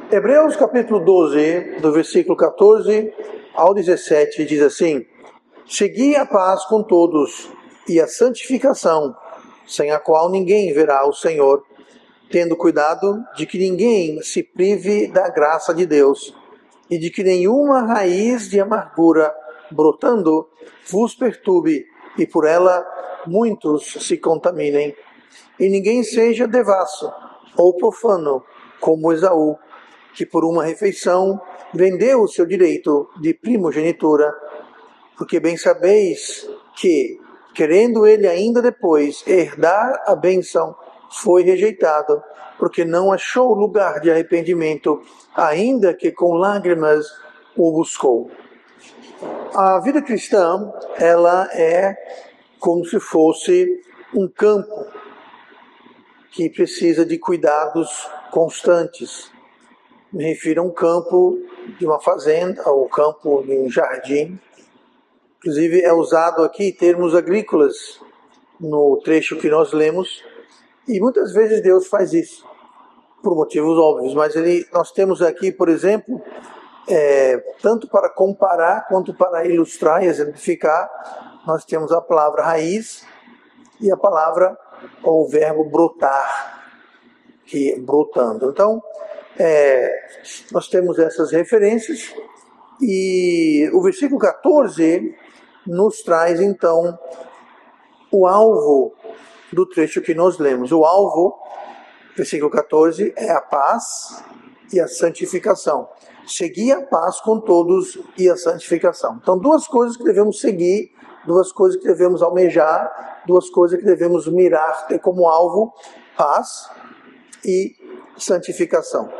Hebreus capítulo 12, do versículo 14 ao 17, diz assim: Segui a paz com todos e a santificação, sem a qual ninguém verá o Senhor, tendo cuidado de que ninguém se prive da graça de Deus, e de que nenhuma raiz de amargura brotando vos perturbe, e por ela muitos se contaminem. E ninguém seja devasso ou profano, como Esaú, que por uma refeição vendeu o seu direito de primogenitura, porque bem sabeis que, querendo ele ainda depois herdar a bênção, foi rejeitado, porque não achou lugar de arrependimento, ainda que com lágrimas o buscou. A vida cristã, ela é como se fosse um campo que precisa de cuidados constantes. Me refiro a um campo de uma fazenda, ou campo de um jardim. Inclusive é usado aqui termos agrícolas no trecho que nós lemos, e muitas vezes Deus faz isso, por motivos óbvios, mas nós temos aqui, por exemplo, tanto para comparar quanto para ilustrar e exemplificar, nós temos a palavra raiz e a palavra ou o verbo brotar, que é brotando. Então, nós temos essas referências, e o versículo 14 nos traz então o alvo do trecho que nós lemos. O alvo, versículo 14, é a paz e a santificação. Seguir a paz com todos e a santificação. Então, duas coisas que devemos seguir, duas coisas que devemos almejar, duas coisas que devemos mirar, ter como alvo paz e santificação.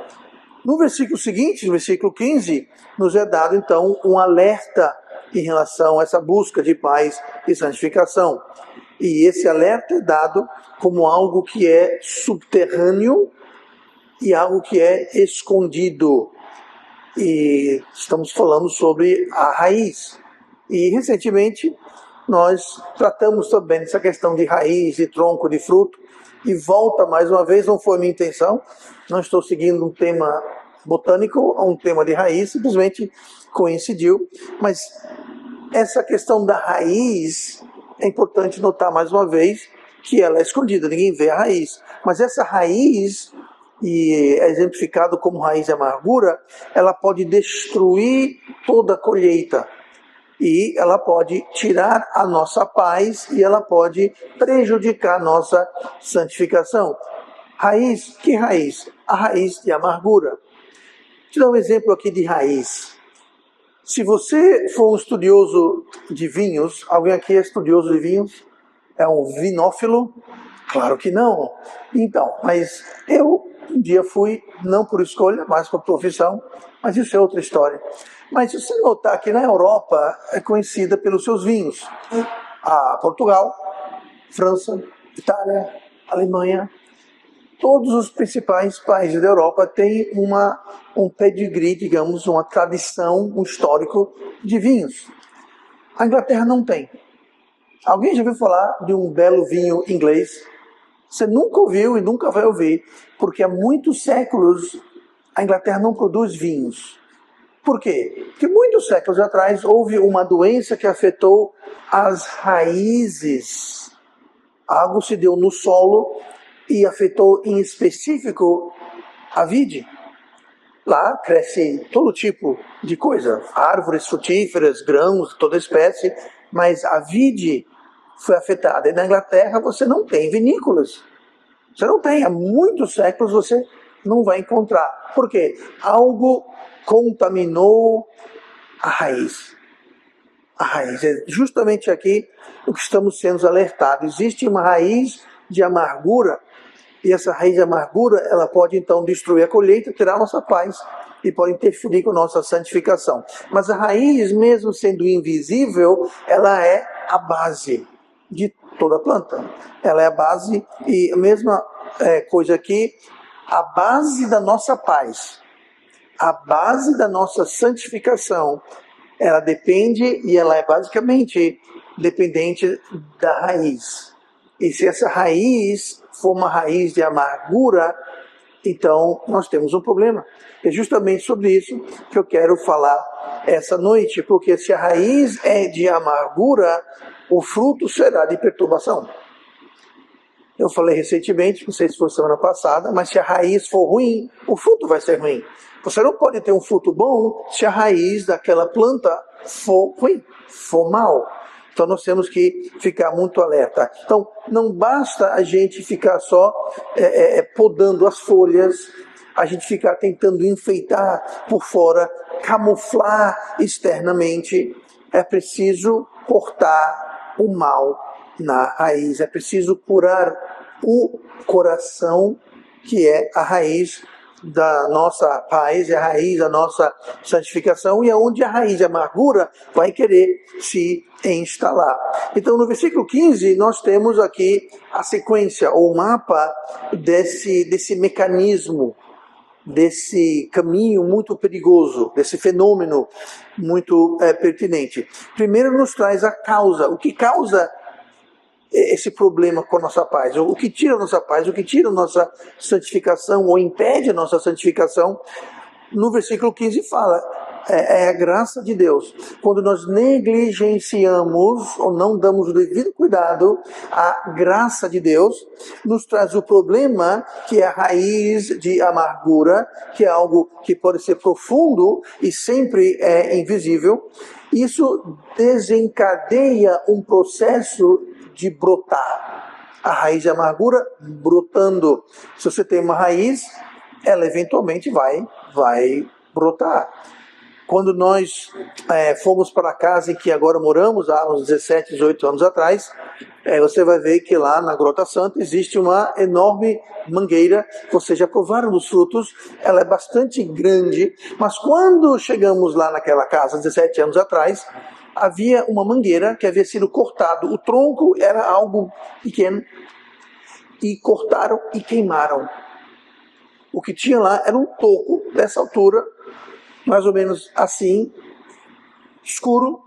No versículo seguinte, no versículo 15, nos é dado então um alerta em relação a essa busca de paz e santificação. E esse alerta é dado como algo que é subterrâneo e algo que é escondido. E estamos falando sobre a raiz. E recentemente nós tratamos também dessa questão de raiz, de tronco, de fruto. E volta mais uma vez, não foi minha intenção, não estou seguindo um tema botânico ou um tema de raiz, simplesmente coincidiu. Mas essa questão da raiz, é importante notar mais uma vez que ela é escondida, ninguém vê a raiz. Mas essa raiz, e é exemplificado como raiz de amargura, ela pode destruir toda a colheita. E ela pode tirar a nossa paz e ela pode prejudicar a nossa santificação. Raiz, que raiz? A raiz de amargura. Vou te dar um exemplo aqui de raiz. Se você for um estudioso de vinhos, alguém aqui é estudioso de vinhos? É um vinófilo? Claro que não. Então, mas eu um dia fui, não por escolha, mas por profissão, mas isso é outra história. Mas se você notar que na Europa é conhecida pelos seus vinhos. Portugal, França, Itália, Alemanha, todos os principais países da Europa têm um pedigree, digamos, uma tradição, um histórico de vinhos. A Inglaterra não tem. Alguém já ouviu falar de um belo vinho inglês? Você nunca ouviu e nunca vai ouvir, porque há muitos séculos a Inglaterra não produz vinhos. Por quê? Porque muitos séculos atrás houve uma doença que afetou as raízes. Algo se deu no solo e afetou em específico a vide. Lá cresce todo tipo de coisa, árvores frutíferas, grãos, toda espécie, mas a vide foi afetada. E na Inglaterra você não tem vinícolas. Você não tem, há muitos séculos você não vai encontrar. Por quê? Algo contaminou a raiz. A raiz é justamente aqui o que estamos sendo alertados. Existe uma raiz de amargura, e essa raiz de amargura, ela pode então destruir a colheita, tirar a nossa paz, e pode interferir com a nossa santificação. Mas a raiz, mesmo sendo invisível, ela é a base de toda a planta. Ela é a base, e a mesma coisa aqui, a base da nossa paz, a base da nossa santificação, ela depende e ela é basicamente dependente da raiz. E se essa raiz for uma raiz de amargura, então nós temos um problema. É justamente sobre isso que eu quero falar essa noite, porque se a raiz é de amargura, o fruto será de perturbação. Eu falei recentemente, não sei se foi semana passada, mas se a raiz for ruim, o fruto vai ser ruim. Você não pode ter um fruto bom se a raiz daquela planta for ruim, for mal. Então nós temos que ficar muito alerta. Então não basta a gente ficar só podando as folhas, a gente ficar tentando enfeitar por fora, camuflar externamente. É preciso cortar o mal na raiz. É preciso curar o coração, que é a raiz da nossa paz, é a raiz da nossa santificação, e é onde a raiz de amargura vai querer se instalar. Então no versículo 15 nós temos aqui a sequência, ou mapa desse mecanismo, desse caminho muito perigoso, desse fenômeno muito pertinente. Primeiro nos traz a causa, o que causa esse problema com a nossa paz, o que tira a nossa paz, o que tira a nossa santificação ou impede a nossa santificação. No versículo 15 fala, é a graça de Deus. Quando nós negligenciamos ou não damos o devido cuidado à graça de Deus, nos traz o problema que é a raiz de amargura, que é algo que pode ser profundo e sempre é invisível. Isso desencadeia um processo de brotar. A raiz de amargura brotando. Se você tem uma raiz, ela eventualmente vai brotar. Quando nós fomos para a casa em que agora moramos, há uns 17, 18 anos atrás, você vai ver que lá na Grota Santa existe uma enorme mangueira. Vocês já provaram os frutos, ela é bastante grande, mas quando chegamos lá naquela casa, 17 anos atrás, havia uma mangueira que havia sido cortado. O tronco era algo pequeno, e cortaram e queimaram. O que tinha lá era um toco dessa altura, mais ou menos assim, escuro,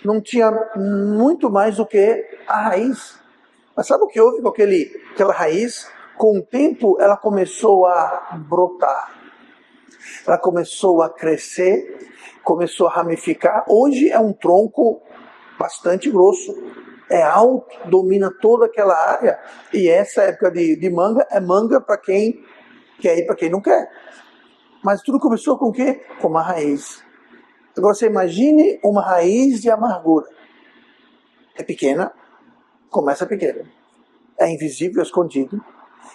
não tinha muito mais do que a raiz. Mas sabe o que houve com aquela raiz? Com o tempo ela começou a brotar, ela começou a crescer, começou a ramificar. Hoje é um tronco bastante grosso, é alto, domina toda aquela área, e essa época de manga é manga para quem quer e para quem não quer. Mas tudo começou com o quê? Com uma raiz. Agora você imagine uma raiz de amargura. É pequena, começa pequena. É invisível, é escondido.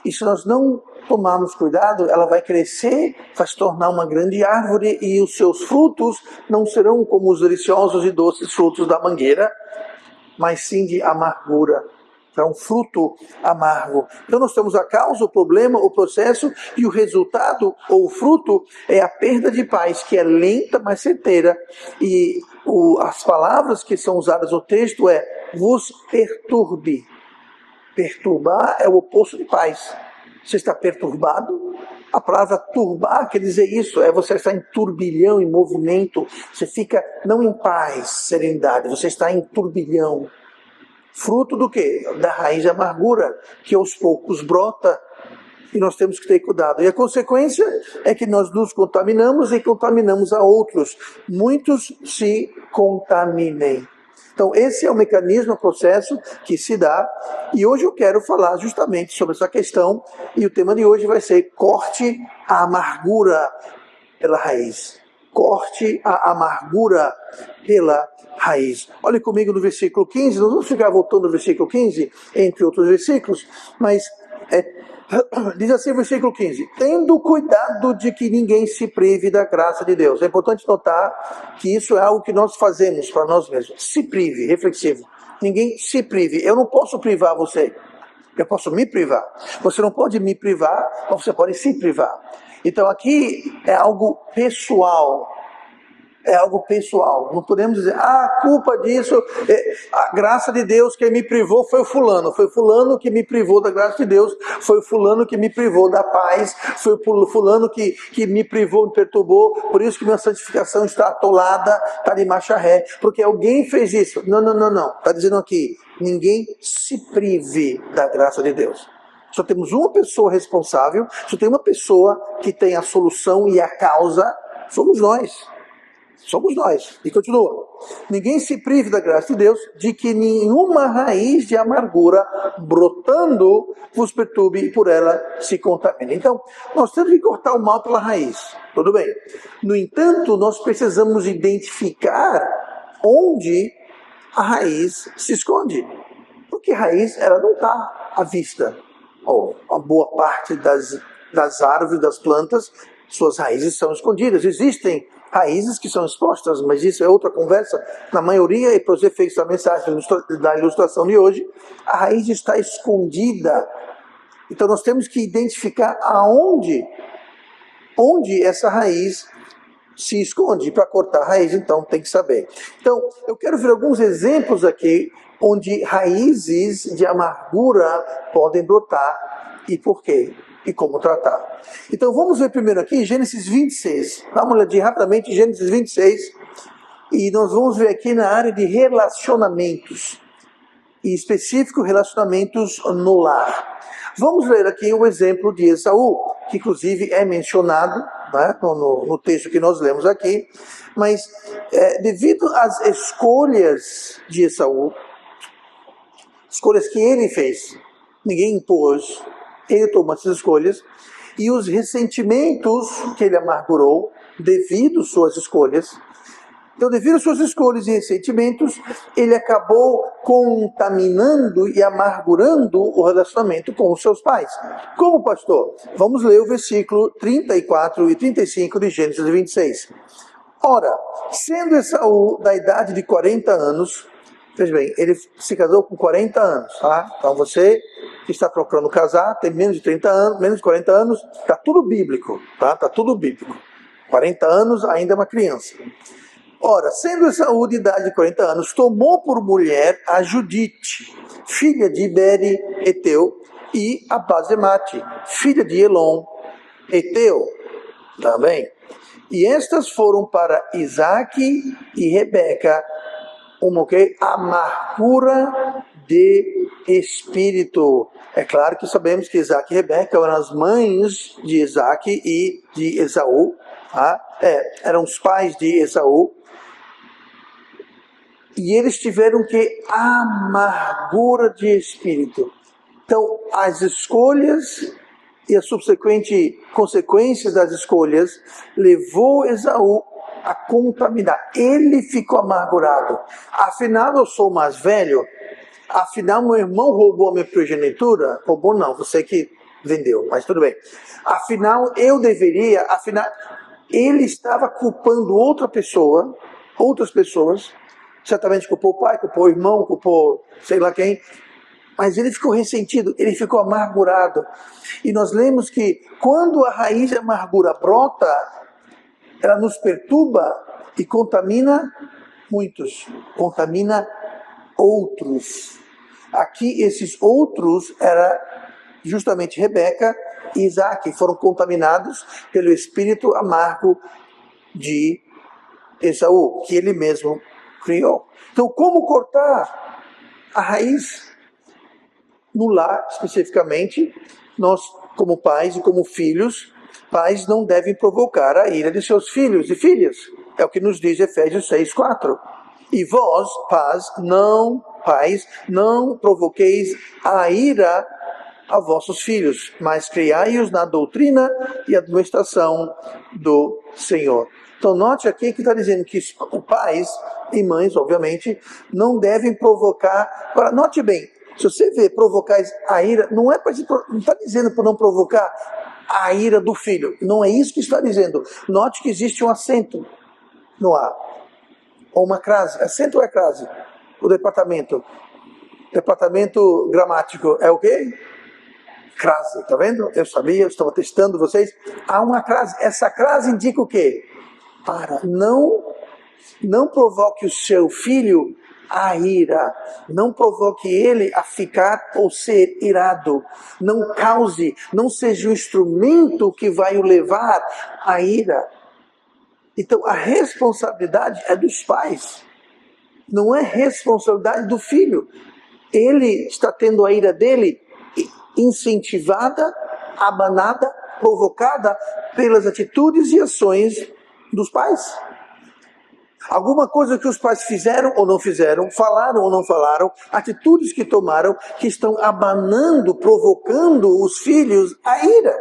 E se nós não tomarmos cuidado, ela vai crescer, vai se tornar uma grande árvore, e os seus frutos não serão como os deliciosos e doces frutos da mangueira, mas sim de amargura. É um fruto amargo. Então nós temos a causa, o problema, o processo, e o resultado, ou o fruto, é a perda de paz, que é lenta, mas certeira. E as palavras que são usadas no texto é vos perturbe. Perturbar é o oposto de paz. Você está perturbado? A palavra turbar quer dizer isso, é você estar em turbilhão, em movimento. Você fica não em paz, serenidade, você está em turbilhão. Fruto do quê? Da raiz de amargura, que aos poucos brota, e nós temos que ter cuidado. E a consequência é que nós nos contaminamos e contaminamos a outros. Muitos se contaminem. Então esse é o mecanismo, o processo que se dá, e hoje eu quero falar justamente sobre essa questão, e o tema de hoje vai ser corte a amargura pela raiz. Corte a amargura pela raiz. Olhe comigo no versículo 15, nós vamos ficar voltando no versículo 15, entre outros versículos, mas diz assim o versículo 15, tendo cuidado de que ninguém se prive da graça de Deus. É importante notar que isso é algo que nós fazemos para nós mesmos. Se prive, reflexivo. Ninguém se prive. Eu não posso privar você. Eu posso me privar. Você não pode me privar, mas você pode se privar. Então aqui é algo pessoal. é algo pessoal. Não podemos dizer, a culpa disso, a graça de Deus, quem me privou foi o fulano. Foi o fulano que me privou da graça de Deus. Foi o fulano que me privou da paz. Foi o fulano que me privou, me perturbou. Por isso que minha santificação está atolada, está de marcha ré. Porque alguém fez isso. Não. Está dizendo aqui, ninguém se prive da graça de Deus. Só temos uma pessoa responsável, só tem uma pessoa que tem a solução e a causa, somos nós. Somos nós. E continua. Ninguém se prive da graça de Deus, de que nenhuma raiz de amargura brotando vos perturbe e por ela se contamine. Então, nós temos que cortar o mal pela raiz. Tudo bem. No entanto, nós precisamos identificar onde a raiz se esconde. Porque a raiz, ela não está à vista. A boa parte das árvores, das plantas, suas raízes são escondidas. Existem raízes que são expostas, mas isso é outra conversa. Na maioria, e para os efeitos da mensagem da ilustração de hoje, a raiz está escondida. Então nós temos que identificar onde essa raiz se esconde. Para cortar a raiz, então tem que saber. Então, eu quero ver alguns exemplos aqui onde raízes de amargura podem brotar e por quê e como tratar. Então vamos ver primeiro aqui Gênesis 26. Dá uma olhadinha rapidamente em Gênesis 26 e nós vamos ver aqui na área de relacionamentos, em específico relacionamentos no lar. Vamos ler aqui o exemplo de Esaú, que inclusive é mencionado, né, no texto que nós lemos aqui, mas devido às escolhas de Esaú, escolhas que ele fez, ninguém impôs, ele tomou essas escolhas, e os ressentimentos que ele amargurou devido às suas escolhas. Então, devido às suas escolhas e ressentimentos, ele acabou contaminando e amargurando o relacionamento com os seus pais. Como, pastor? Vamos ler o versículo 34 e 35 de Gênesis 26. Ora, sendo Esaú da idade de 40 anos, veja bem, ele se casou com 40 anos, tá? Então você que está procurando casar, tem menos de 30 anos, menos de 40 anos, tá tudo bíblico, tá? Tá tudo bíblico. 40 anos ainda é uma criança. Ora, sendo Esaú de idade de 40 anos, tomou por mulher a Judite, filha de Ibere, Eteu, e a Basemate, filha de Elon, Eteu, também. E estas foram para Isaque e Rebeca, uma amargura de espírito. É claro que sabemos que Isaque e Rebeca eram as mães de Isaque e de Esaú, tá? Eram os pais de Esaú. E eles tiveram amargura de espírito. Então, as escolhas e as subsequentes consequências das escolhas levou Esaú a contaminar. Ele ficou amargurado. Afinal, eu sou mais velho. Afinal, meu irmão roubou a minha primogenitura. Roubou não, você que vendeu, mas tudo bem. Afinal, eu deveria. Afinal, ele estava culpando outras pessoas. Certamente culpou o pai, culpou o irmão, culpou sei lá quem. Mas ele ficou ressentido, ele ficou amargurado. E nós lemos que quando a raiz de amargura brota, ela nos perturba e contamina muitos, contamina outros. Aqui esses outros era justamente Rebeca e Isaque, foram contaminados pelo espírito amargo de Esaú, que ele mesmo criou. Então, como cortar a raiz? No lar, especificamente, nós, como pais e como filhos, pais não devem provocar a ira de seus filhos e filhas. É o que nos diz Efésios 6:4. E vós, pais, não provoqueis a ira a vossos filhos, mas criai-os na doutrina e administração do Senhor. Então note aqui que está dizendo que os pais e mães, obviamente, não devem provocar. Agora, note bem, se você vê provocar a ira, não está dizendo para não provocar a ira do filho. Não é isso que está dizendo. Note que existe um acento no A. Ou uma crase. Acento ou é crase? O departamento. Departamento gramático é o quê? Crase. Está vendo? Eu sabia, eu estava testando vocês. Há uma crase. Essa crase indica o quê? Para não não provoque o seu filho a ira, não provoque ele a ficar ou ser irado, não cause, não seja o instrumento que vai o levar à ira. Então a responsabilidade é dos pais, não é responsabilidade do filho. Ele está tendo a ira dele incentivada, abanada, provocada pelas atitudes e ações dos pais. Alguma coisa que os pais fizeram ou não fizeram, falaram ou não falaram, atitudes que tomaram, que estão abanando, provocando os filhos à ira.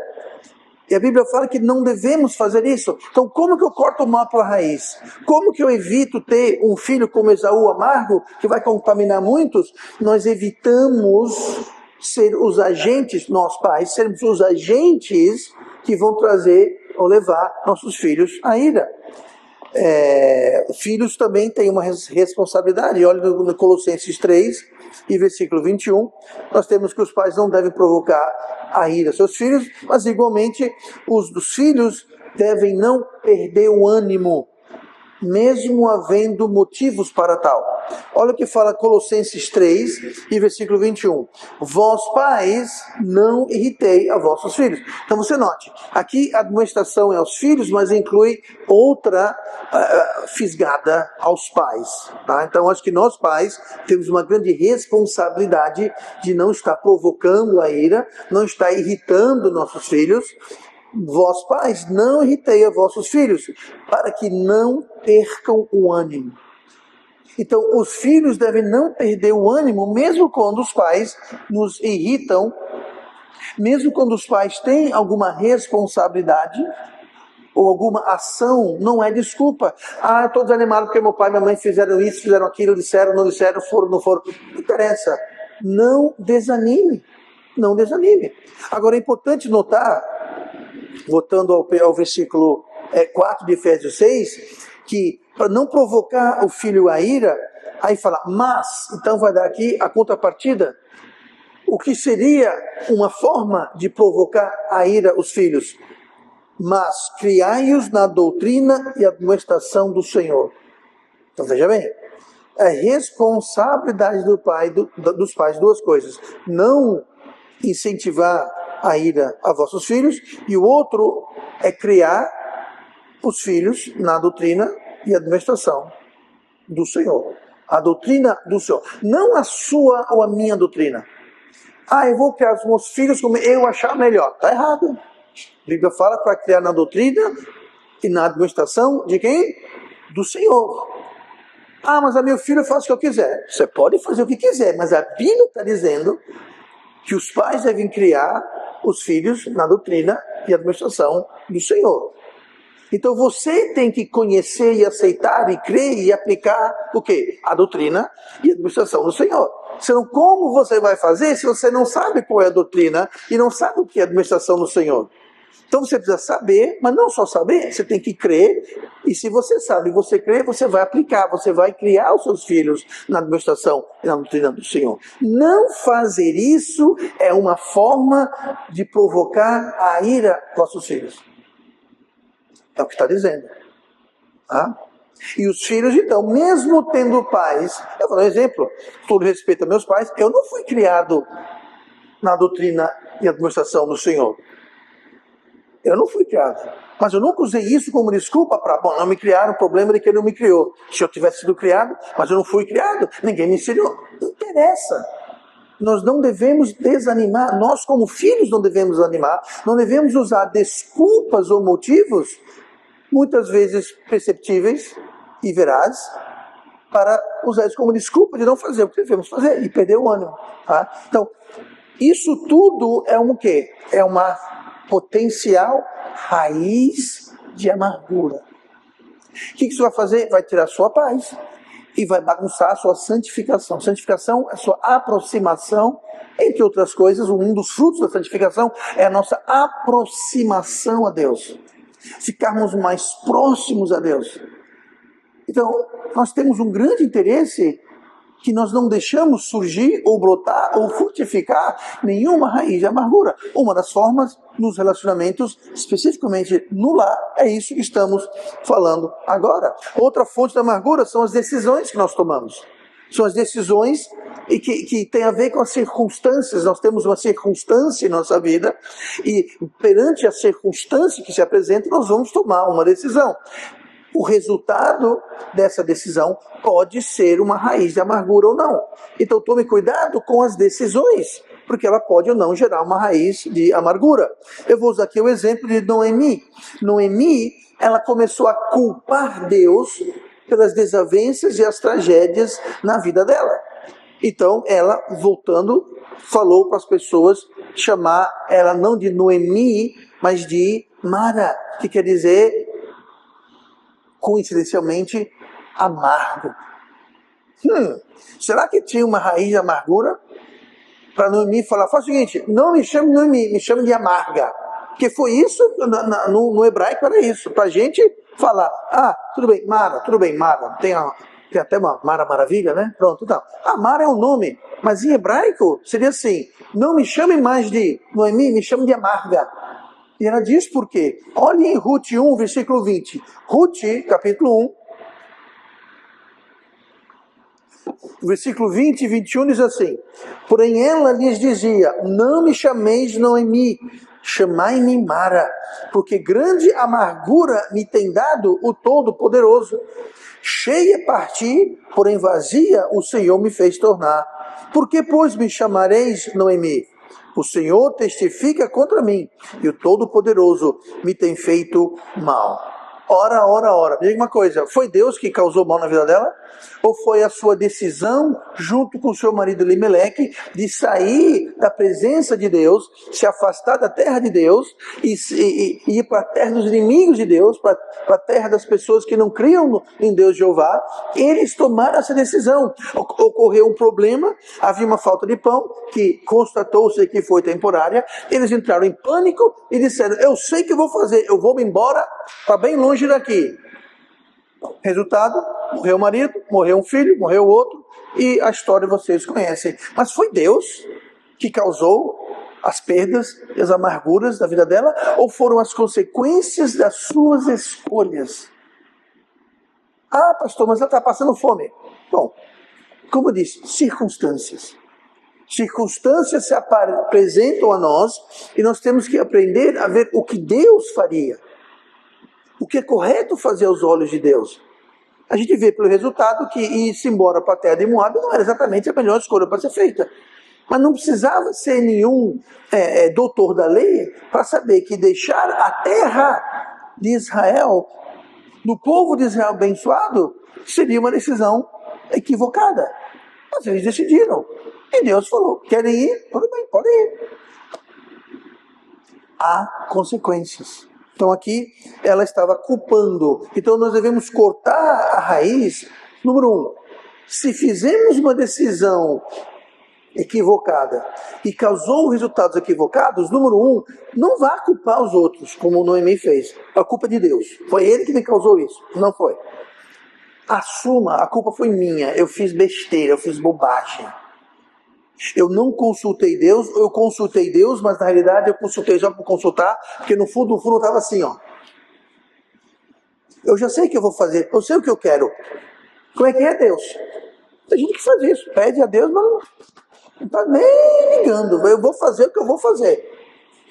E a Bíblia fala que não devemos fazer isso. Então, como que eu corto o mal pela raiz? Como que eu evito ter um filho como Esaú amargo, que vai contaminar muitos? Nós evitamos ser os agentes, nós pais, sermos os agentes que vão trazer ou levar nossos filhos à ira. Filhos também têm uma responsabilidade. Olha no Colossenses 3 e versículo 21, nós temos que os pais não devem provocar a ira seus filhos, mas igualmente os dos filhos devem não perder o ânimo, mesmo havendo motivos para tal. Olha o que fala Colossenses 3 e versículo 21. Vós pais, não irritei a vossos filhos. Então você note, aqui a admoestação é aos filhos, mas inclui outra fisgada aos pais. Tá? Então acho que nós pais temos uma grande responsabilidade de não estar provocando a ira, não estar irritando nossos filhos. Vós pais, não irritei a vossos filhos, para que não percam o ânimo. Então, os filhos devem não perder o ânimo, mesmo quando os pais nos irritam, mesmo quando os pais têm alguma responsabilidade, ou alguma ação, não é desculpa. Eu estou desanimado porque meu pai e minha mãe fizeram isso, fizeram aquilo, disseram, não disseram, foram, não foram. Não interessa. Não desanime. Não desanime. Agora, é importante notar, voltando ao versículo 4 de Efésios 6, que para não provocar o filho a ira, aí fala, mas, então vai dar aqui a contrapartida, o que seria uma forma de provocar a ira os filhos. Mas criai-os na doutrina e admoestação do Senhor. Então veja bem, é responsabilidade do pai, dos pais, duas coisas. Não incentivar a ira a vossos filhos, e o outro é criar os filhos na doutrina e administração do Senhor. A doutrina do Senhor. Não a sua ou a minha doutrina. Eu vou criar os meus filhos como eu achar melhor. Está errado. A Bíblia fala para criar na doutrina e na administração de quem? Do Senhor. Mas a meu filho faz o que eu quiser. Você pode fazer o que quiser, mas a Bíblia está dizendo que os pais devem criar os filhos na doutrina e administração do Senhor. Então você tem que conhecer e aceitar e crer e aplicar o quê? A doutrina e a administração do Senhor. Senão, como você vai fazer se você não sabe qual é a doutrina e não sabe o que é a administração do Senhor? Então você precisa saber, mas não só saber, você tem que crer. E se você sabe e você crê, você vai aplicar, você vai criar os seus filhos na administração e na doutrina do Senhor. Não fazer isso é uma forma de provocar a ira dos vossos filhos. É o que está dizendo. Tá? E os filhos, então, mesmo tendo pais, eu vou dar um exemplo, todo respeito a meus pais, eu não fui criado na doutrina e administração do Senhor. Eu não fui criado. Mas eu nunca usei isso como desculpa para, não me criaram, o problema é que ele não me criou. Se eu tivesse sido criado, mas eu não fui criado, ninguém me ensinou. Não interessa. Nós não devemos desanimar, nós como filhos não devemos desanimar, não devemos usar desculpas ou motivos, muitas vezes perceptíveis e verazes, para usar isso como desculpa de não fazer o que devemos fazer e perder o ânimo. Tá? Então, isso tudo é um quê? É uma potencial raiz de amargura. O que isso vai fazer? Vai tirar a sua paz e vai bagunçar a sua santificação. Santificação é a sua aproximação, entre outras coisas, um dos frutos da santificação é a nossa aproximação a Deus. Ficarmos mais próximos a Deus. Então, nós temos um grande interesse que nós não deixamos surgir ou brotar ou frutificar nenhuma raiz de amargura. Uma das formas nos relacionamentos, especificamente no lar, é isso que estamos falando agora. Outra fonte da amargura são as decisões que nós tomamos. São as decisões que tem a ver com as circunstâncias. Nós temos uma circunstância em nossa vida e perante a circunstância que se apresenta, nós vamos tomar uma decisão. O resultado dessa decisão pode ser uma raiz de amargura ou não. Então tome cuidado com as decisões, porque ela pode ou não gerar uma raiz de amargura. Eu vou usar aqui o exemplo de Noemi. Noemi, ela começou a culpar Deus pelas desavenças e as tragédias na vida dela. Então ela, voltando, falou para as pessoas chamar ela não de Noemi, mas de Mara, que quer dizer, coincidencialmente, amargo. Será que tinha uma raiz de amargura? Para Noemi falar, faz o seguinte, não me chame de Noemi, me chame de amarga. Porque foi isso, no hebraico era isso, para a gente falar, tudo bem, Mara, tem até uma Mara Maravilha, né? Pronto, então. Mara é um nome, mas em hebraico seria assim, não me chame mais de Noemi, me chame de amarga. E ela diz por quê? Olhe em Ruth 1, versículo 20. Ruth, capítulo 1, versículo 20 e 21 diz assim, porém ela lhes dizia, não me chameis Noemi, chamai-me Mara, porque grande amargura me tem dado o Todo-Poderoso. Cheia parti, porém vazia o Senhor me fez tornar. Por que, pois, me chamareis Noemi? O Senhor testifica contra mim, e o Todo-Poderoso me tem feito mal. Ora. Diga uma coisa, foi Deus que causou mal na vida dela? Ou foi a sua decisão, junto com o seu marido Elimeleque, de sair da presença de Deus, se afastar da terra de Deus, e ir para a terra dos inimigos de Deus, para a terra das pessoas que não criam em Deus Jeová? Eles tomaram essa decisão. Ocorreu um problema, havia uma falta de pão, que constatou-se que foi temporária. Eles entraram em pânico e disseram, eu sei o que eu vou fazer, eu vou me embora para bem longe daqui. Resultado, morreu o marido, morreu um filho, morreu o outro, e a história vocês conhecem. Mas foi Deus que causou as perdas e as amarguras da vida dela, ou foram as consequências das suas escolhas? Pastor, mas ela está passando fome. Bom, como eu disse, circunstâncias. Circunstâncias se apresentam a nós e nós temos que aprender a ver o que Deus faria. O que é correto fazer aos olhos de Deus. A gente vê pelo resultado que ir-se embora para a terra de Moab não era exatamente a melhor escolha para ser feita. Mas não precisava ser nenhum doutor da lei para saber que deixar a terra de Israel, do povo de Israel abençoado, seria uma decisão equivocada. Mas eles decidiram. E Deus falou, querem ir? Tudo bem, podem ir. Há consequências. Então aqui ela estava culpando. Então nós devemos cortar a raiz. Número 1, se fizemos uma decisão equivocada e causou resultados equivocados, número 1, não vá culpar os outros, como Noemi fez. A culpa é de Deus. Foi ele que me causou isso. Não foi. Assuma, a culpa foi minha. Eu fiz besteira, eu fiz bobagem. Eu não consultei Deus, eu consultei Deus, mas na realidade eu consultei só para consultar, porque no fundo estava assim, ó. Eu já sei o que eu vou fazer, eu sei o que eu quero. Como é que é Deus? Tem gente que faz isso, pede a Deus, mas não está nem ligando. Eu vou fazer o que eu vou fazer.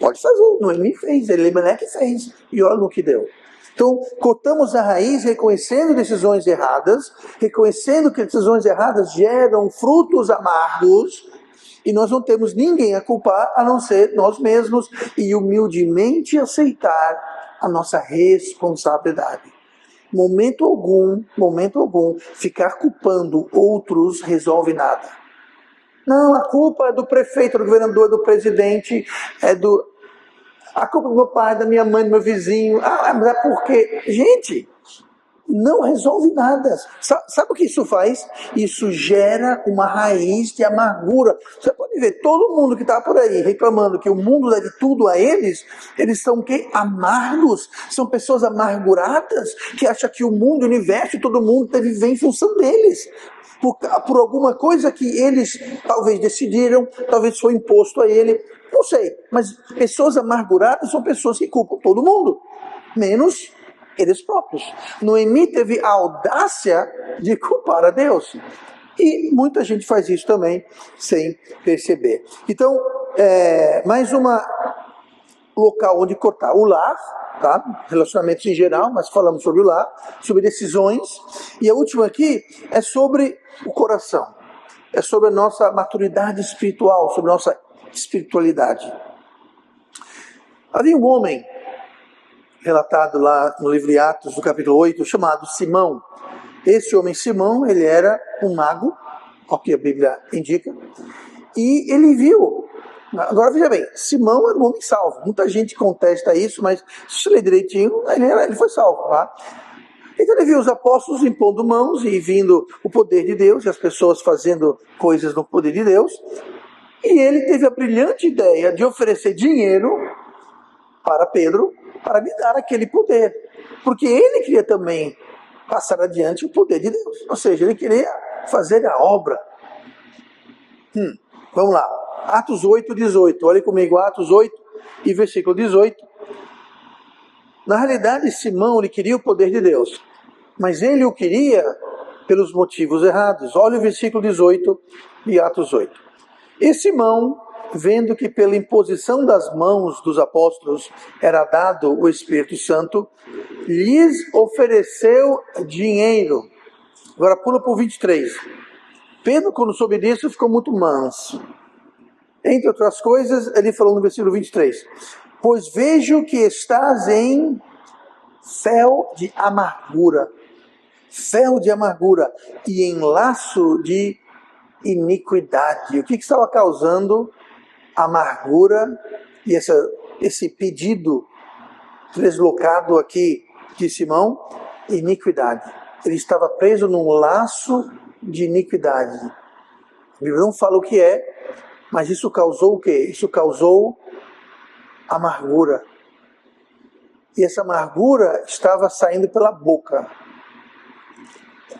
Pode fazer, Noemi fez, Elimeleque fez, e olha no que deu. Então, cortamos a raiz reconhecendo decisões erradas, reconhecendo que decisões erradas geram frutos amargos, e nós não temos ninguém a culpar a não ser nós mesmos, e humildemente aceitar a nossa responsabilidade. Momento algum, ficar culpando outros resolve nada. Não, a culpa é do prefeito, do governador, do presidente, a culpa do meu pai, da minha mãe, do meu vizinho. Mas é porque... Gente, não resolve nada. Sabe o que isso faz? Isso gera uma raiz de amargura. Você pode ver, todo mundo que está por aí reclamando que o mundo deve tudo a eles são o quê? Amargos. São pessoas amarguradas que acham que o mundo, o universo, todo mundo deve viver em função deles. por alguma coisa que eles talvez decidiram, talvez foi imposto a ele, não sei. Mas pessoas amarguradas são pessoas que culpam todo mundo, menos eles próprios. Noemi teve a audácia de culpar a Deus. E muita gente faz isso também sem perceber. Então, mais uma local onde cortar o lar, tá? Relacionamentos em geral, mas falamos sobre o lar, sobre decisões. E a última aqui é sobre o coração. É sobre a nossa maturidade espiritual, sobre a nossa espiritualidade. Havia um homem, relatado lá no livro de Atos, no capítulo 8, chamado Simão. Esse homem Simão, ele era um mago, o que a Bíblia indica, e ele viu. Agora veja bem, Simão era um homem salvo. Muita gente contesta isso, mas se você ler direitinho, ele foi salvo. Tá? Então ele viu os apóstolos impondo mãos e vindo o poder de Deus, e as pessoas fazendo coisas no poder de Deus. E ele teve a brilhante ideia de oferecer dinheiro para Pedro, para lhe dar aquele poder. Porque ele queria também passar adiante o poder de Deus. Ou seja, ele queria fazer a obra. Vamos lá. Atos 8, 18. Olhe comigo, Atos 8 e versículo 18. Na realidade, Simão ele queria o poder de Deus, mas ele o queria pelos motivos errados. Olha o versículo 18 de Atos 8. E Simão, vendo que pela imposição das mãos dos apóstolos era dado o Espírito Santo, lhes ofereceu dinheiro. Agora pula para o 23. Pedro, quando soube disso, ficou muito manso. Entre outras coisas, ele falou no versículo 23. Pois vejo que estás em fel de amargura. Fel de amargura e em laço de iniquidade. O que estava causando amargura e esse pedido deslocado aqui de Simão? Iniquidade. Ele estava preso num laço de iniquidade. A Bíblia não fala o que é, mas isso causou o quê? Isso causou amargura. E essa amargura estava saindo pela boca.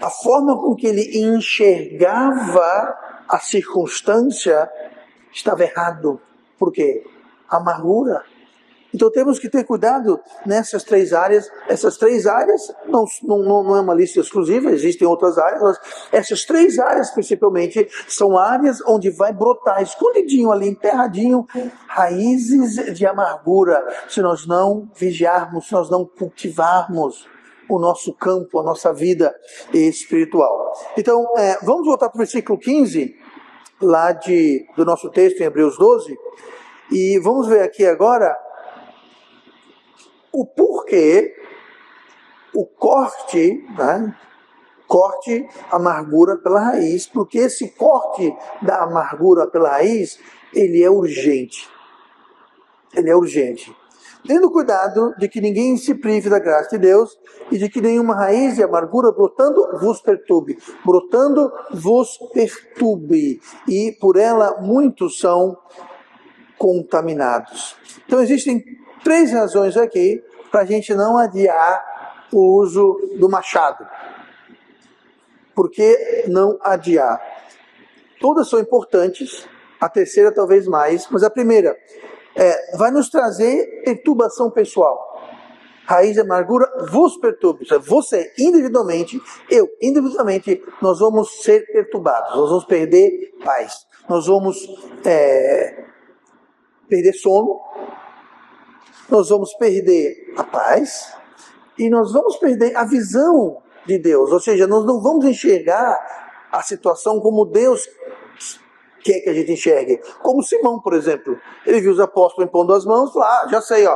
A forma com que ele enxergava a circunstância estava errado. Por quê? Amargura. Então temos que ter cuidado nessas três áreas. Essas três áreas não é uma lista exclusiva, existem outras áreas, mas essas três áreas principalmente são áreas onde vai brotar escondidinho ali, enterradinho, raízes de amargura, se nós não vigiarmos, se nós não cultivarmos o nosso campo, a nossa vida espiritual. Então, vamos voltar para o versículo 15, lá do nosso texto em Hebreus 12, e vamos ver aqui agora o porquê, o corte, né? Corte amargura pela raiz, porque esse corte da amargura pela raiz, ele é urgente. Ele é urgente. Tendo cuidado de que ninguém se prive da graça de Deus e de que nenhuma raiz de amargura brotando vos perturbe. Brotando vos perturbe. E por ela muitos são contaminados. Então existem três razões aqui para a gente não adiar o uso do machado. Por que não adiar? Todas são importantes, a terceira talvez mais, mas a primeira vai nos trazer perturbação pessoal. Raiz de amargura vos perturba. Você individualmente, eu individualmente, nós vamos ser perturbados, nós vamos perder paz, nós vamos perder sono, nós vamos perder a paz e nós vamos perder a visão de Deus. Ou seja, nós não vamos enxergar a situação como Deus quer que a gente enxergue. Como Simão, por exemplo. Ele viu os apóstolos impondo as mãos, falou, já sei,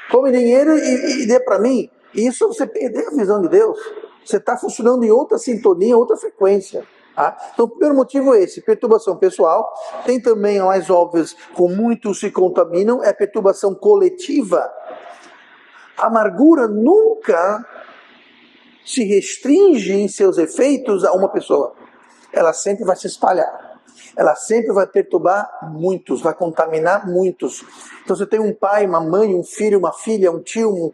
come dinheiro e dê para mim. E isso você perdeu a visão de Deus. Você está funcionando em outra sintonia, outra frequência. Tá? Então, o primeiro motivo é esse, perturbação pessoal. Tem também, mais óbvias, com muitos se contaminam, é perturbação coletiva. A amargura nunca se restringe em seus efeitos a uma pessoa. Ela sempre vai se espalhar. Ela sempre vai perturbar muitos, vai contaminar muitos. Então você tem um pai, uma mãe, um filho, uma filha, um tio,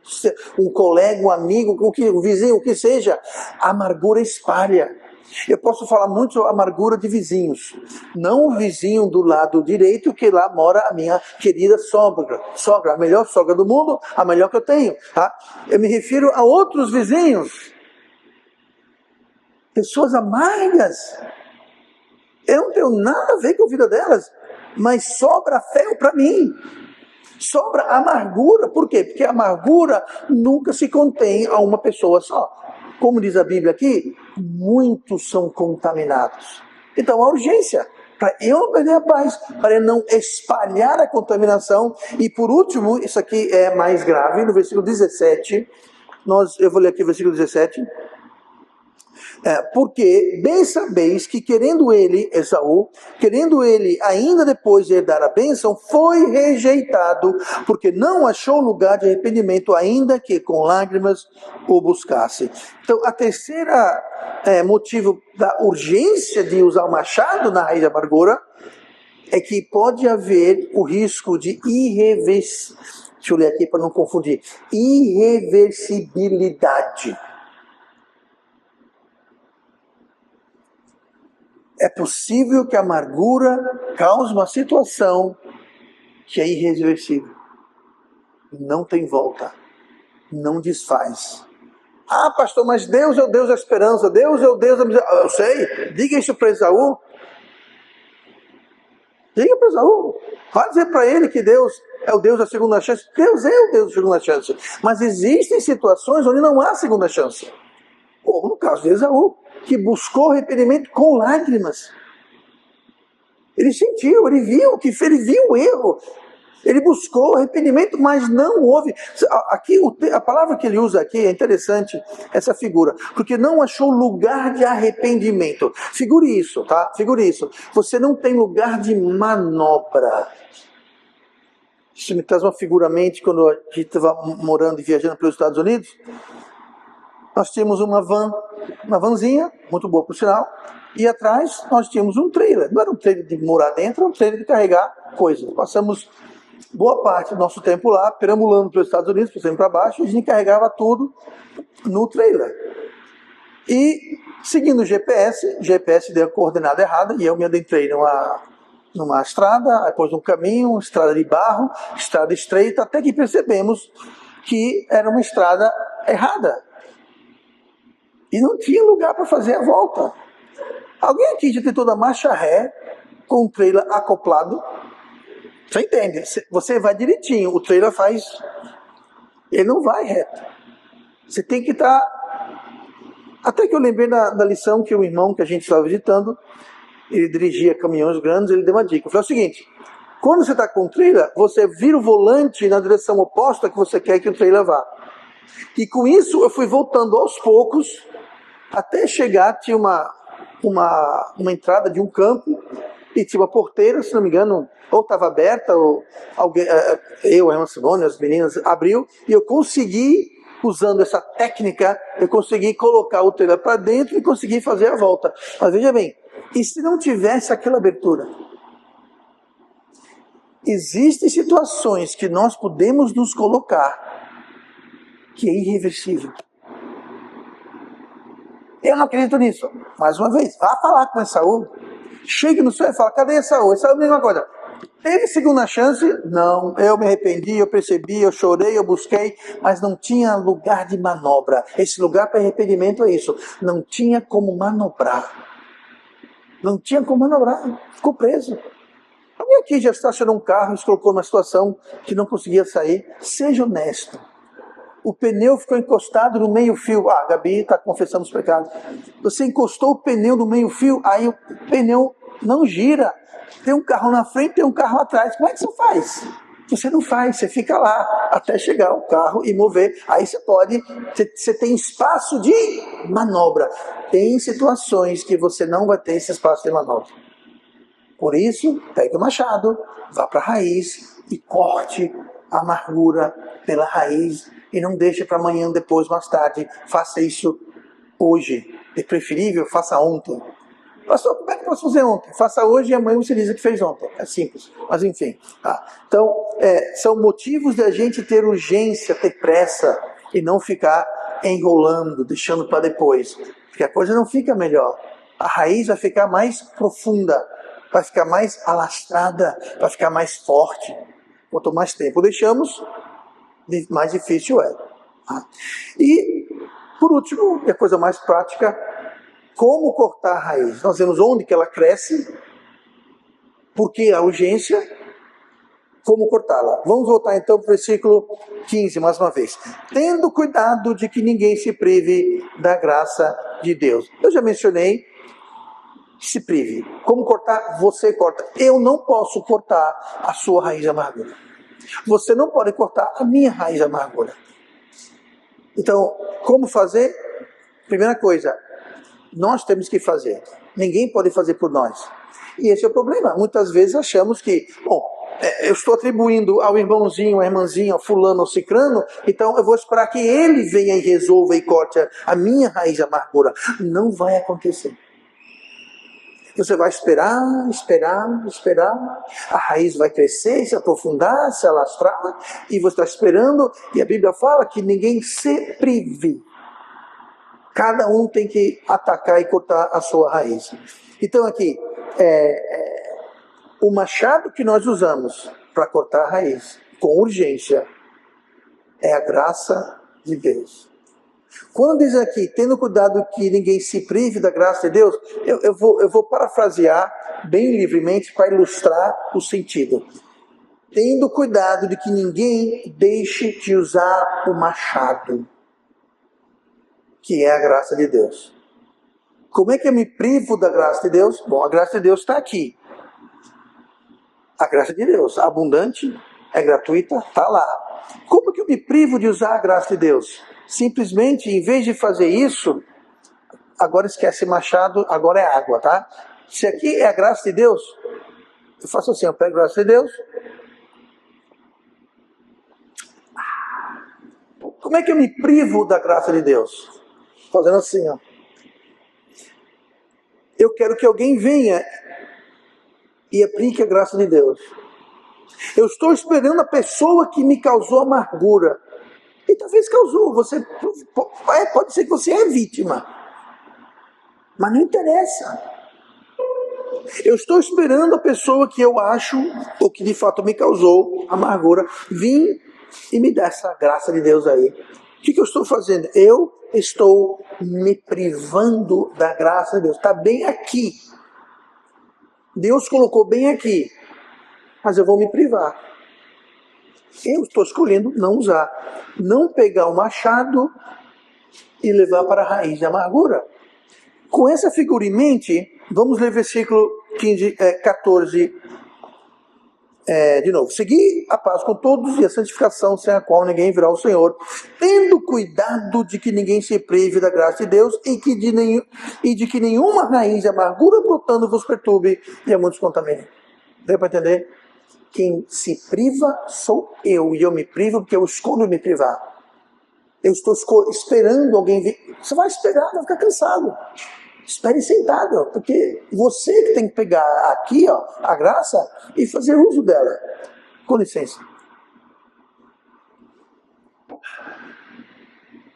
um colega, um amigo, um vizinho, o que seja. A amargura espalha. Eu posso falar muito sobre a amargura de vizinhos. Não o vizinho do lado direito, que lá mora a minha querida sogra. Sogra, a melhor sogra do mundo, a melhor que eu tenho. Tá? Eu me refiro a outros vizinhos. Pessoas amargas. Eu não tenho nada a ver com a vida delas. Mas sobra ferro para mim. Sobra amargura. Por quê? Porque a amargura nunca se contém a uma pessoa só. Como diz a Bíblia aqui, muitos são contaminados. Então a urgência, para eu não perder a paz, para eu não espalhar a contaminação. E por último, isso aqui é mais grave, no versículo 17, eu vou ler aqui o versículo 17. Porque bem sabeis que querendo ele, Esaú, querendo ele ainda depois de herdar a bênção, foi rejeitado, porque não achou lugar de arrependimento, ainda que com lágrimas o buscasse. Então, a terceira motivo da urgência de usar o machado na raiz da amargura é que pode haver o risco de deixa eu ler aqui para não confundir, irreversibilidade. É possível que a amargura cause uma situação que é irreversível. Não tem volta. Não desfaz. Ah, pastor, mas Deus é o Deus da esperança. Deus é o Deus da misericórdia. Eu sei. Diga isso para Esaú. Diga para Esaú. Vai dizer para ele que Deus é o Deus da segunda chance. Deus é o Deus da segunda chance. Mas existem situações onde não há segunda chance. Como no caso de Esaú, que buscou arrependimento com lágrimas. Ele sentiu, ele viu o erro. Ele buscou arrependimento, mas não houve. Aqui, a palavra que ele usa aqui é interessante, essa figura, porque não achou lugar de arrependimento. Figure isso, tá? Figure isso. Você não tem lugar de manobra. Isso me traz uma figura à mente quando a gente estava morando e viajando pelos Estados Unidos. Nós tínhamos uma vanzinha, muito boa por sinal, e atrás nós tínhamos um trailer. Não era um trailer de morar dentro, era um trailer de carregar coisas. Passamos boa parte do nosso tempo lá, perambulando pelos Estados Unidos, por cima e para baixo, e a gente carregava tudo no trailer. E, seguindo o GPS deu a coordenada errada, e eu me adentrei numa estrada, depois um caminho, estrada de barro, estrada estreita, até que percebemos que era uma estrada errada. E não tinha lugar para fazer a volta. Alguém aqui já tentou dar marcha ré com o trailer acoplado? Você entende? Você vai direitinho, o trailer faz... Ele não vai reto. Você tem que estar... Até que eu lembrei da lição que o irmão que a gente estava visitando, ele dirigia caminhões grandes, ele deu uma dica. Eu falei o seguinte, quando você está com o trailer, você vira o volante na direção oposta que você quer que o trailer vá. E com isso eu fui voltando aos poucos, até chegar, tinha uma entrada de um campo, e tinha uma porteira, se não me engano, ou estava aberta, ou alguém, eu, a irmã Simone, as meninas, abriu, e eu consegui, usando essa técnica, eu consegui colocar o trailer para dentro e consegui fazer a volta. Mas veja bem, e se não tivesse aquela abertura? Existem situações que nós podemos nos colocar, que é irreversível. Eu não acredito nisso. Mais uma vez, vá falar com Esaú. Chegue no céu e fala, cadê Esaú? Esaú é a mesma coisa. Teve segunda chance? Não. Eu me arrependi, eu percebi, eu chorei, eu busquei, mas não tinha lugar de manobra. Esse lugar para arrependimento é isso. Não tinha como manobrar. Não tinha como manobrar. Ficou preso. Alguém aqui já estacionou um carro e se colocou numa situação que não conseguia sair? Seja honesto. O pneu ficou encostado no meio-fio. Ah, a Gabi está confessando os pecados. Você encostou o pneu no meio-fio, aí o pneu não gira. Tem um carro na frente, tem um carro atrás. Como é que você faz? Você não faz, você fica lá até chegar o carro e mover. Aí você tem espaço de manobra. Tem situações que você não vai ter esse espaço de manobra. Por isso, pegue o machado, vá para a raiz e corte a amargura pela raiz. E não deixe para amanhã, depois, mais tarde. Faça isso hoje. É preferível, faça ontem. Pastor, como é que eu posso fazer ontem? Faça hoje e amanhã você diz o que fez ontem. É simples, mas enfim. Tá? Então, são motivos de a gente ter urgência, ter pressa e não ficar enrolando, deixando para depois. Porque a coisa não fica melhor. a raiz vai ficar mais profunda, vai ficar mais alastrada, vai ficar mais forte. Quanto mais tempo deixamos, mais difícil é. E, por último, e a coisa mais prática, como cortar a raiz. Nós vemos onde que ela cresce, por que a urgência, como cortá-la. Vamos voltar então para o versículo 15, mais uma vez. Tendo cuidado de que ninguém se prive da graça de Deus. Eu já mencionei, se prive. Como cortar? Você corta. Eu não posso cortar a sua raiz de amargura. Você não pode cortar a minha raiz de amargura. Então, como fazer? Primeira coisa, nós temos que fazer. Ninguém pode fazer por nós. E esse é o problema. Muitas vezes achamos que, eu estou atribuindo ao irmãozinho, à irmãzinha, ao fulano, ao cicrano, então eu vou esperar que ele venha e resolva e corte a minha raiz de amargura. Não vai acontecer. Você vai esperar, a raiz vai crescer, se aprofundar, se alastrar, e você está esperando, e a Bíblia fala que ninguém se prive. Cada um tem que atacar e cortar a sua raiz. Então aqui, o machado que nós usamos para cortar a raiz, com urgência, é a graça de Deus. Quando diz aqui, tendo cuidado que ninguém se prive da graça de Deus, eu vou parafrasear bem livremente para ilustrar o sentido. Tendo cuidado de que ninguém deixe de usar o machado, que é a graça de Deus. Como é que eu me privo da graça de Deus? Bom, a graça de Deus está aqui. A graça de Deus, abundante, é gratuita, está lá. Como que eu me privo de usar a graça de Deus? Simplesmente, em vez de fazer isso, agora esquece machado, agora é água, tá? Se aqui é a graça de Deus, eu faço assim, eu pego a graça de Deus. Como é que eu me privo da graça de Deus? Fazendo assim, ó. Eu quero que alguém venha e aplique a graça de Deus. Eu estou esperando a pessoa que me causou amargura. E talvez causou, pode ser que você é vítima. Mas não interessa. Eu estou esperando a pessoa que eu acho, ou que de fato me causou amargura, vir e me dar essa graça de Deus aí. O que eu estou fazendo? Eu estou me privando da graça de Deus. Está bem aqui. Deus colocou bem aqui. Mas eu vou me privar. Eu estou escolhendo não usar. Não pegar o machado e levar para a raiz da amargura. Com essa figura em mente, vamos ler versículo 14 de novo. Segui a paz com todos e a santificação, sem a qual ninguém virá ao Senhor, tendo cuidado de que ninguém se prive da graça de Deus e de que nenhuma raiz de amargura brotando vos perturbe e a muitos contamine. Deu para entender? Quem se priva sou eu, e eu me privo porque eu escolho me privar. Eu estou esperando alguém vir. Você vai esperar, vai ficar cansado. Espere sentado, porque você que tem que pegar aqui, ó, a graça e fazer uso dela. Com licença.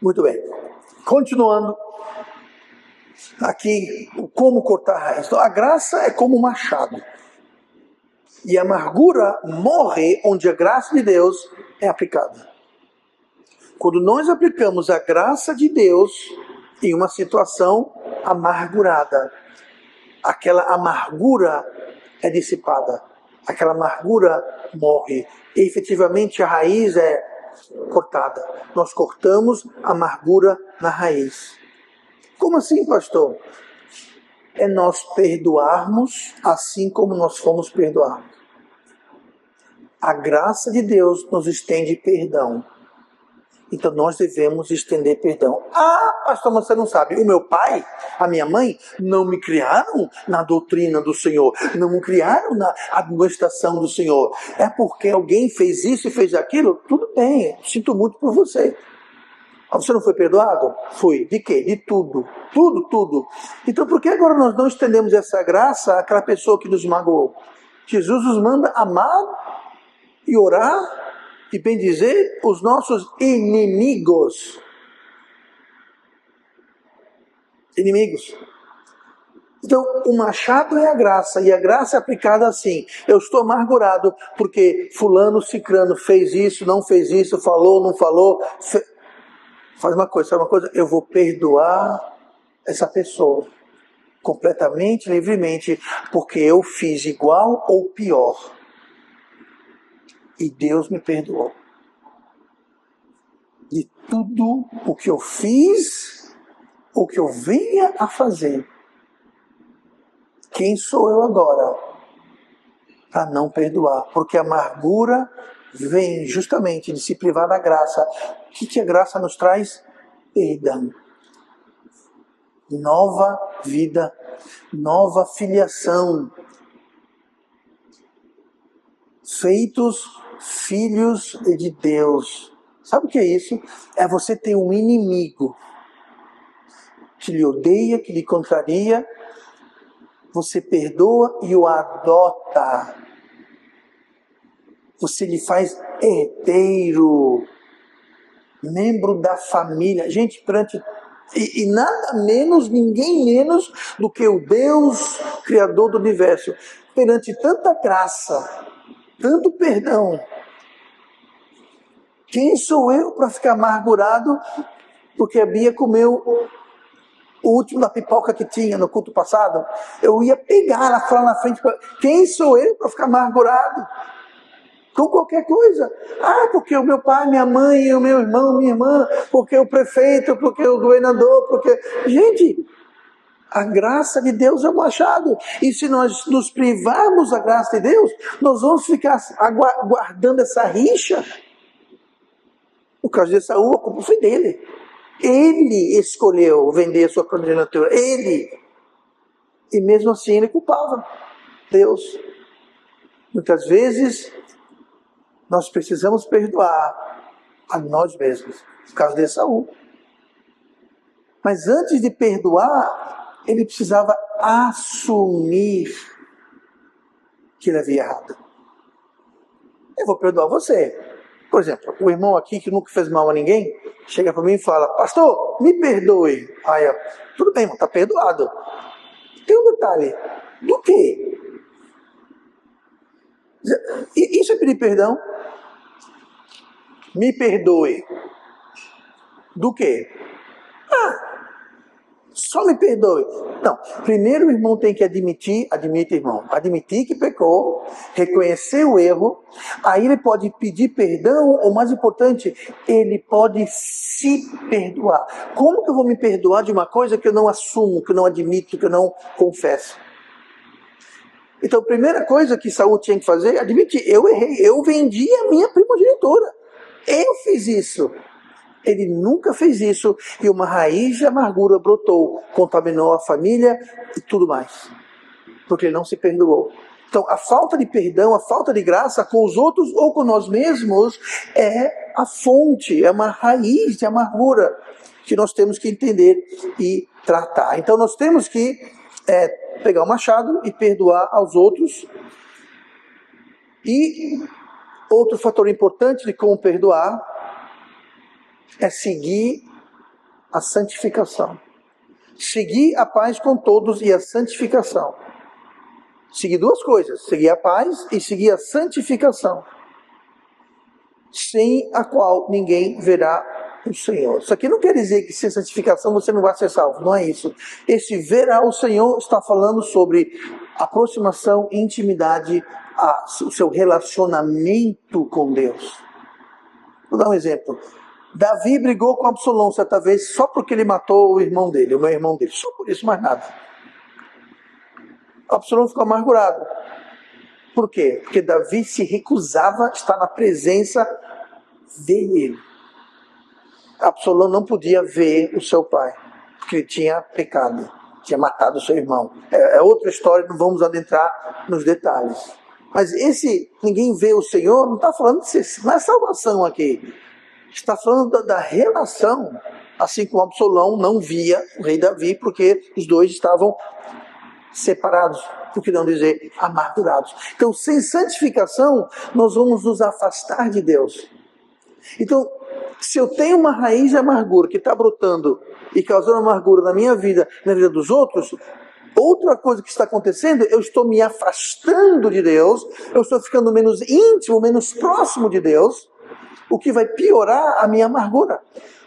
Muito bem. Continuando. Aqui, como cortar a raiz. Então, a graça é como um machado. E a amargura morre onde a graça de Deus é aplicada. Quando nós aplicamos a graça de Deus em uma situação amargurada, aquela amargura é dissipada, aquela amargura morre. E efetivamente a raiz é cortada. Nós cortamos a amargura na raiz. Como assim, pastor? É nós perdoarmos assim como nós fomos perdoados. A graça de Deus nos estende perdão. Então nós devemos estender perdão. Ah, pastor, mas você não sabe. O meu pai, a minha mãe, não me criaram na doutrina do Senhor. Não me criaram na administração do Senhor. É porque alguém fez isso e fez aquilo? Tudo bem, sinto muito por você. Você não foi perdoado? Fui. De quê? De tudo. Tudo. Então por que agora nós não estendemos essa graça àquela pessoa que nos magoou? Jesus nos manda amar e orar e bendizer os nossos inimigos. Inimigos. Então, o machado é a graça, e a graça é aplicada assim. Eu estou amargurado porque fulano, cicrano fez isso, não fez isso, falou, não falou. Faz uma coisa, sabe uma coisa? Eu vou perdoar essa pessoa completamente, livremente, porque eu fiz igual ou pior. E Deus me perdoou. De tudo o que eu fiz, o que eu venha a fazer. Quem sou eu agora para não perdoar? Porque a amargura vem justamente de se privar da graça. O que a graça nos traz? Perdão. Nova vida, nova filiação. Feitos filhos de Deus. Sabe o que é isso? É você ter um inimigo que lhe odeia, que lhe contraria. Você perdoa e o adota. Você lhe faz herdeiro, membro da família. Gente, perante... E nada menos, ninguém menos do que o Deus Criador do Universo. Perante tanta graça, tanto perdão. Quem sou eu para ficar amargurado porque a Bia comeu o último da pipoca que tinha no culto passado? Eu ia pegar ela, falar na frente. Quem sou eu para ficar amargurado com qualquer coisa? Ah, porque o meu pai, minha mãe, o meu irmão, minha irmã, porque o prefeito, porque o governador, porque... Gente, a graça de Deus é um machado. E se nós nos privarmos da graça de Deus, nós vamos ficar guardando essa rixa. No caso de Esaú, a culpa foi dele. Ele escolheu vender a sua primogenitura. Ele. E mesmo assim ele culpava Deus. Muitas vezes nós precisamos perdoar a nós mesmos. No caso de Esaú. Mas antes de perdoar, ele precisava assumir que ele havia errado. Eu vou perdoar você. Por exemplo, o irmão aqui que nunca fez mal a ninguém, chega para mim e fala: pastor, me perdoe. Aí eu, tudo bem, irmão, está perdoado. Tem um detalhe. Do quê? Isso é pedir perdão? Me perdoe. Do quê? Só me perdoe. Não, primeiro o irmão tem que admitir que pecou, reconhecer o erro, aí ele pode pedir perdão, ou mais importante, ele pode se perdoar. Como que eu vou me perdoar de uma coisa que eu não assumo, que eu não admito, que eu não confesso? Então a primeira coisa que Saul tinha que fazer é admitir: eu errei, eu vendi a minha primogenitura, eu fiz isso. Ele nunca fez isso e uma raiz de amargura brotou, contaminou a família e tudo mais, porque ele não se perdoou. Então a falta de perdão, a falta de graça com os outros ou com nós mesmos é a fonte, é uma raiz de amargura que nós temos que entender e tratar. Então nós temos que pegar o machado e perdoar aos outros. E outro fator importante de como perdoar é seguir a santificação. Seguir a paz com todos e a santificação. Seguir duas coisas: seguir a paz e seguir a santificação, sem a qual ninguém verá o Senhor. Isso aqui não quer dizer que sem santificação você não vai ser salvo, não é isso. Esse verá o Senhor está falando sobre aproximação, intimidade, o seu relacionamento com Deus. Vou dar um exemplo. Davi brigou com Absalão certa vez só porque ele matou o irmão dele, o meu irmão dele. Só por isso, mais nada. Absalão ficou amargurado. Por quê? Porque Davi se recusava a estar na presença dele. Absalão não podia ver o seu pai, porque ele tinha pecado, tinha matado o seu irmão. É outra história, não vamos adentrar nos detalhes. Mas esse ninguém vê o Senhor, não está falando de não é salvação aqui. Está falando da relação, assim como Absalão não via o rei Davi, porque os dois estavam separados, por que não dizer amargurados. Então, sem santificação, nós vamos nos afastar de Deus. Então, se eu tenho uma raiz de amargura que está brotando e causando amargura na minha vida, na vida dos outros, outra coisa que está acontecendo, eu estou me afastando de Deus, eu estou ficando menos íntimo, menos próximo de Deus, o que vai piorar a minha amargura.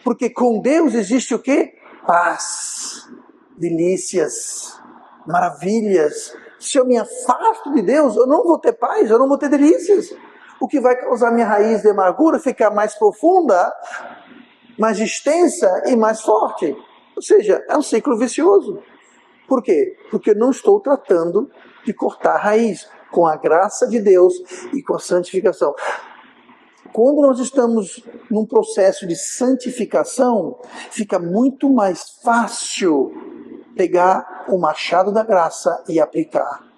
Porque com Deus existe o quê? Paz, delícias, maravilhas. Se eu me afasto de Deus, eu não vou ter paz, eu não vou ter delícias. O que vai causar minha raiz de amargura ficar mais profunda, mais extensa e mais forte. Ou seja, é um ciclo vicioso. Por quê? Porque eu não estou tratando de cortar a raiz com a graça de Deus e com a santificação. Quando nós estamos num processo de santificação, fica muito mais fácil pegar o machado da graça e aplicar.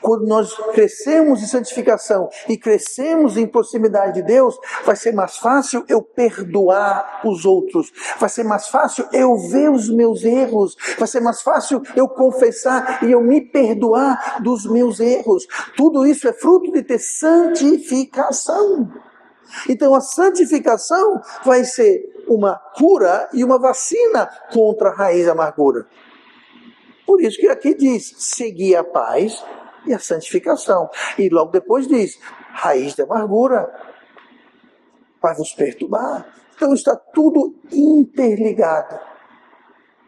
Quando nós crescemos em santificação e crescemos em proximidade de Deus, vai ser mais fácil eu perdoar os outros. Vai ser mais fácil eu ver os meus erros. Vai ser mais fácil eu confessar e eu me perdoar dos meus erros. Tudo isso é fruto de ter santificação. Então a santificação vai ser uma cura e uma vacina contra a raiz da amargura. Por isso que aqui diz, seguir a paz e a santificação. E logo depois diz, raiz da amargura vai vos perturbar. Então está tudo interligado.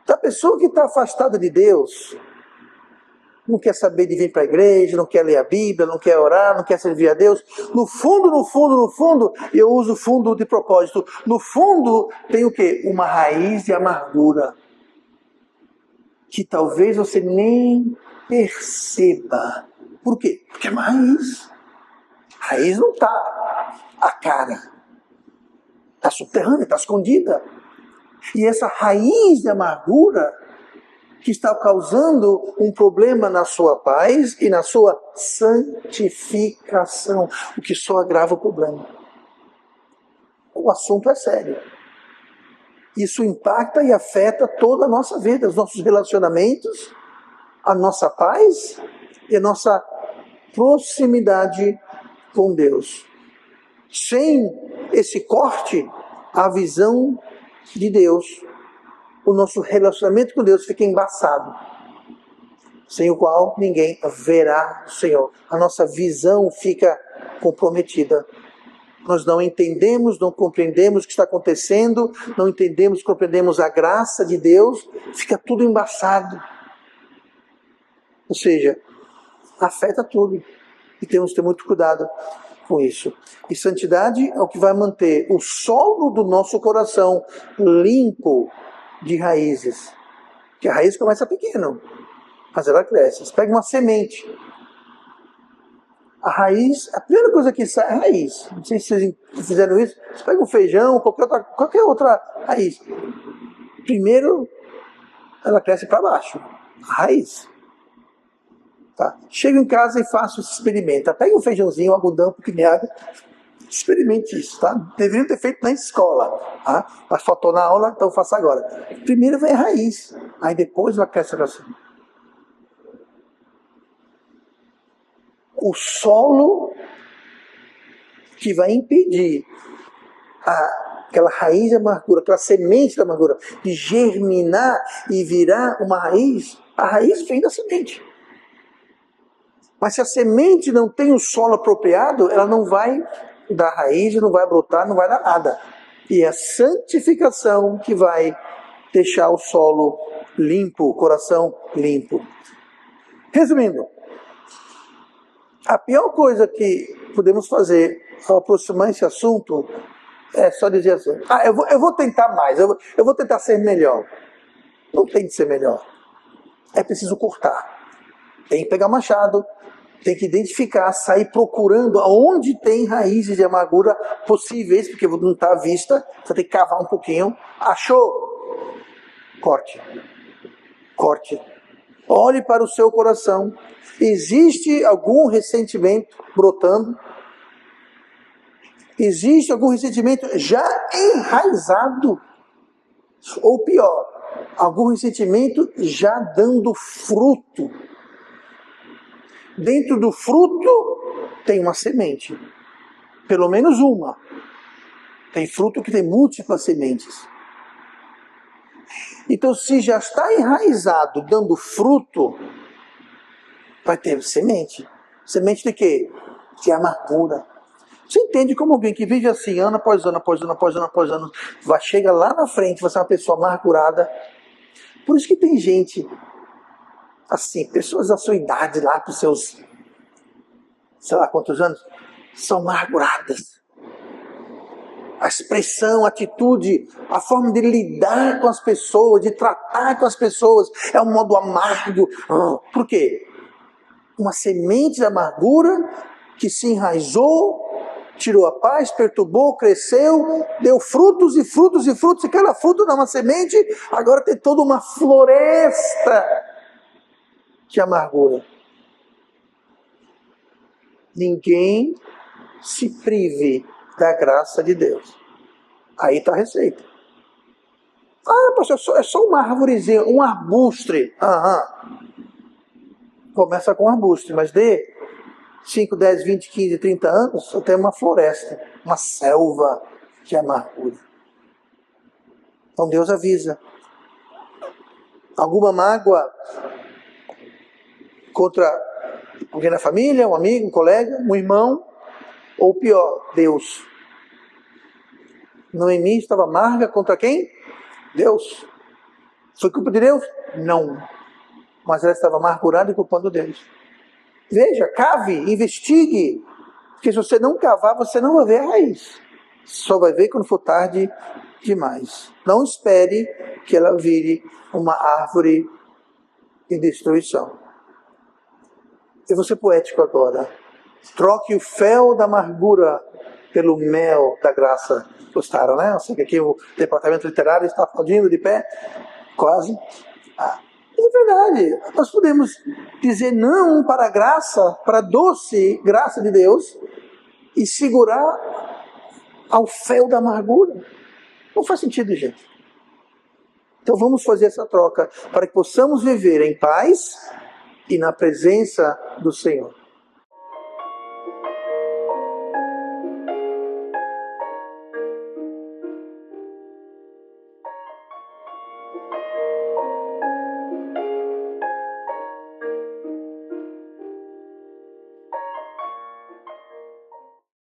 A pessoa que está afastada de Deus, não quer saber de vir para a igreja, não quer ler a Bíblia, não quer orar, não quer servir a Deus. No fundo, e eu uso fundo de propósito, no fundo tem o quê? Uma raiz de amargura. Que talvez você nem perceba. Por quê? Porque é uma raiz. A raiz não está à cara. Está subterrânea, está escondida. E essa raiz de amargura que está causando um problema na sua paz e na sua santificação, o que só agrava o problema. O assunto é sério. Isso impacta e afeta toda a nossa vida, os nossos relacionamentos, a nossa paz e a nossa proximidade com Deus. Sem esse corte, a visão de Deus, o nosso relacionamento com Deus fica embaçado, sem o qual ninguém verá o Senhor. A nossa visão fica comprometida. Nós não entendemos, não compreendemos o que está acontecendo, não entendemos, compreendemos a graça de Deus, fica tudo embaçado. Ou seja, afeta tudo. E temos que ter muito cuidado com isso. E santidade é o que vai manter o solo do nosso coração limpo de raízes. Que a raiz começa pequena, mas ela cresce. Você pega uma semente. A raiz, a primeira coisa que sai é a raiz. Não sei se vocês fizeram isso. Você pega um feijão, qualquer outra raiz. Primeiro, ela cresce para baixo. A raiz. Tá? Chego em casa e faço esse experimento. Pega um feijãozinho, um algodão, um pouquinho de água. Experimente isso, tá? Deveriam ter feito na escola. Tá? Mas faltou na aula, então eu faço agora. Primeiro vem a raiz. Aí depois ela cresce para cima. O solo que vai impedir aquela raiz de amargura, aquela semente da amargura, de germinar e virar uma raiz, a raiz vem da semente. Mas se a semente não tem o solo apropriado, ela não vai dar raiz, não vai brotar, não vai dar nada. E é a santificação que vai deixar o solo limpo, o coração limpo. Resumindo, a pior coisa que podemos fazer ao aproximar esse assunto é só dizer assim, eu vou tentar mais, eu vou tentar ser melhor. Não tem de ser melhor. É preciso cortar. Tem que pegar machado, tem que identificar, sair procurando aonde tem raízes de amargura possíveis, porque não está à vista, você tem que cavar um pouquinho. Achou? Corte. Corte. Olhe para o seu coração. Existe algum ressentimento brotando? Existe algum ressentimento já enraizado? Ou pior, algum ressentimento já dando fruto? Dentro do fruto tem uma semente. Pelo menos uma. Tem fruto que tem múltiplas sementes. Então, se já está enraizado, dando fruto, vai ter semente. Semente de quê? De amargura. Você entende como alguém que vive assim, ano após ano, após ano, após ano, após ano, chega lá na frente, vai ser uma pessoa amargurada. Por isso que tem gente, assim, pessoas da sua idade lá, com seus, sei lá quantos anos, são amarguradas. A expressão, a atitude, a forma de lidar com as pessoas, de tratar com as pessoas, é um modo amargo. Por quê? Uma semente de amargura que se enraizou, tirou a paz, perturbou, cresceu, deu frutos e frutos e frutos, e cada fruto dá uma semente, agora tem toda uma floresta de amargura. Ninguém se prive da graça de Deus. Aí está a receita. Pastor, é só uma árvorezinha, um arbustre. Começa com um arbustre, mas dê 5, 10, 20, 15, 30 anos, até uma floresta, uma selva de amargura. Então Deus avisa. Alguma mágoa contra alguém na família, um amigo, um colega, um irmão, ou pior, Deus. Noemi estava amarga contra quem? Deus. Foi culpa de Deus? Não. Mas ela estava amargurada e culpando Deus. Veja, cave, investigue. Porque se você não cavar, você não vai ver a raiz. Só vai ver quando for tarde demais. Não espere que ela vire uma árvore de destruição. Eu vou ser poético agora. Troque o fel da amargura pelo mel da graça. Gostaram, né? Eu sei que aqui o departamento literário está aplaudindo de pé. Quase. É verdade. Nós podemos dizer não para a graça, para a doce graça de Deus, e segurar ao fel da amargura. Não faz sentido, gente. Então vamos fazer essa troca para que possamos viver em paz e na presença do Senhor.